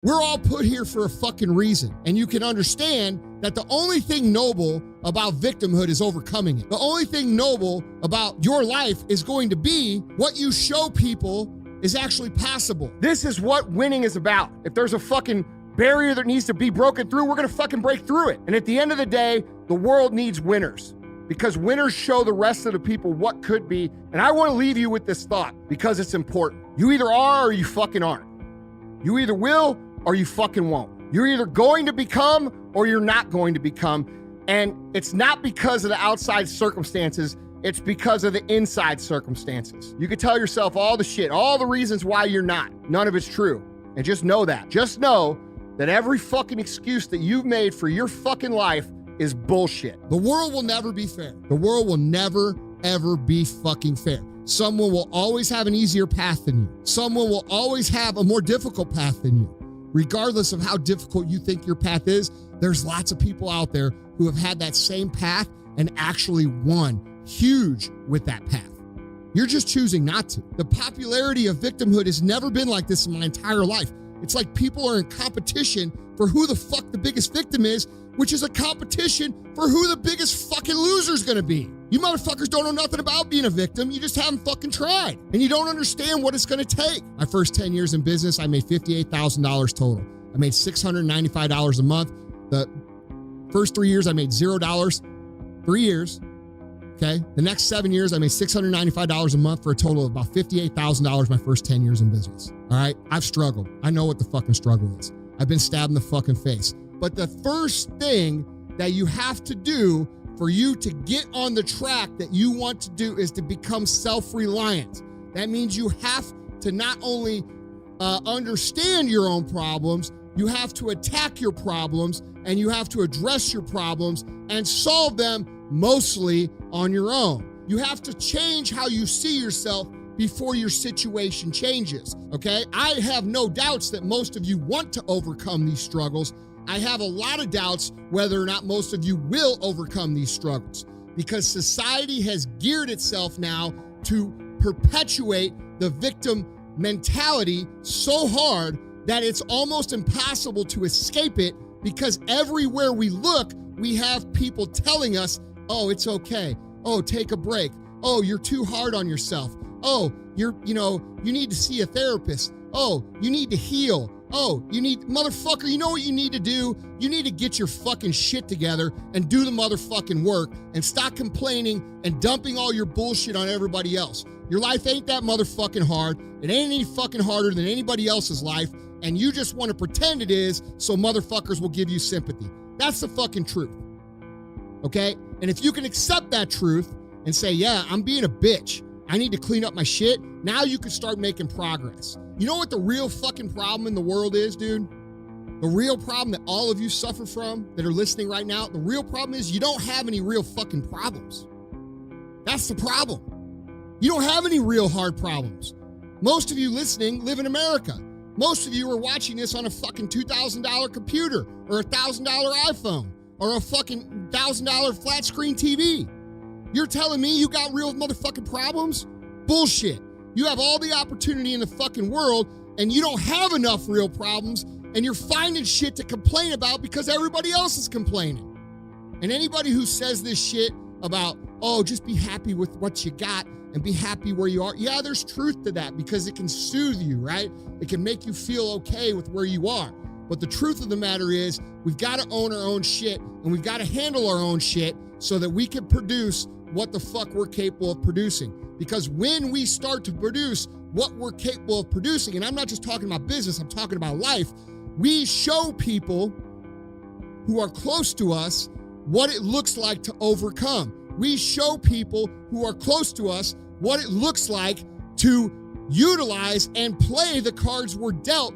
We're all put here for a fucking reason. And you can understand that the only thing noble about victimhood is overcoming it. The only thing noble about your life is going to be what you show people is actually possible. This is what winning is about. If there's a fucking barrier that needs to be broken through, we're gonna fucking break through it. And at the end of the day, the world needs winners, because winners show the rest of the people what could be. And I wanna leave you with this thought because it's important. You either are or you fucking aren't. You either will or you fucking won't. You're either going to become or you're not going to become. And it's not because of the outside circumstances, it's because of the inside circumstances. You can tell yourself all the shit, all the reasons why you're not. None of it's true. And just know that. Just know that every fucking excuse that you've made for your fucking life is bullshit. The world will never be fair. The world will never, ever be fucking fair. Someone will always have an easier path than you. Someone will always have a more difficult path than you. Regardless of how difficult you think your path is, there's lots of people out there who have had that same path and actually won huge with that path. You're just choosing not to. The popularity of victimhood has never been like this in my entire life. It's like people are in competition for who the fuck the biggest victim is, which is a competition for who the biggest fucking loser is gonna be. You motherfuckers don't know nothing about being a victim. You just haven't fucking tried. And you don't understand what it's gonna take. My first 10 years in business, I made $58,000 total. I made $695 a month. The first 3 years, I made $0. 3 years, okay? The next 7 years, I made $695 a month for a total of about $58,000 my first 10 years in business, all right? I've struggled. I know what the fucking struggle is. I've been stabbed in the fucking face. But the first thing that you have to do for you to get on the track that you want to do is to become self-reliant. That means you have to not only understand your own problems, you have to attack your problems, and you have to address your problems and solve them mostly on your own. You have to change how you see yourself before your situation changes, okay? I have no doubts that most of you want to overcome these struggles. I have a lot of doubts whether or not most of you will overcome these struggles, because society has geared itself now to perpetuate the victim mentality so hard that it's almost impossible to escape it, because everywhere we look, we have people telling us, oh, it's okay. Oh, take a break. Oh, you're too hard on yourself. Oh, you need to see a therapist. Oh, you need to heal. Oh, motherfucker, you know what you need to do? You need to get your fucking shit together and do the motherfucking work and stop complaining and dumping all your bullshit on everybody else. Your life ain't that motherfucking hard. It ain't any fucking harder than anybody else's life, and you just want to pretend it is so motherfuckers will give you sympathy. That's the fucking truth, okay? And if you can accept that truth and say, yeah, I'm being a bitch, I need to clean up my shit, now you can start making progress. You know what the real fucking problem in the world is, dude? The real problem that all of you suffer from that are listening right now, the real problem is you don't have any real fucking problems. That's the problem. You don't have any real hard problems. Most of you listening live in America. Most of you are watching this on a fucking $2,000 computer or a $1,000 iPhone or a fucking $1,000 flat screen TV. You're telling me you got real motherfucking problems? Bullshit. You have all the opportunity in the fucking world and you don't have enough real problems, and you're finding shit to complain about because everybody else is complaining. And anybody who says this shit about, oh, just be happy with what you got and be happy where you are. Yeah, there's truth to that because it can soothe you, right? It can make you feel okay with where you are. But the truth of the matter is we've got to own our own shit and we've got to handle our own shit so that we can produce what the fuck we're capable of producing. Because when we start to produce what we're capable of producing, and I'm not just talking about business, I'm talking about life, we show people who are close to us what it looks like to overcome. We show people who are close to us what it looks like to utilize and play the cards we're dealt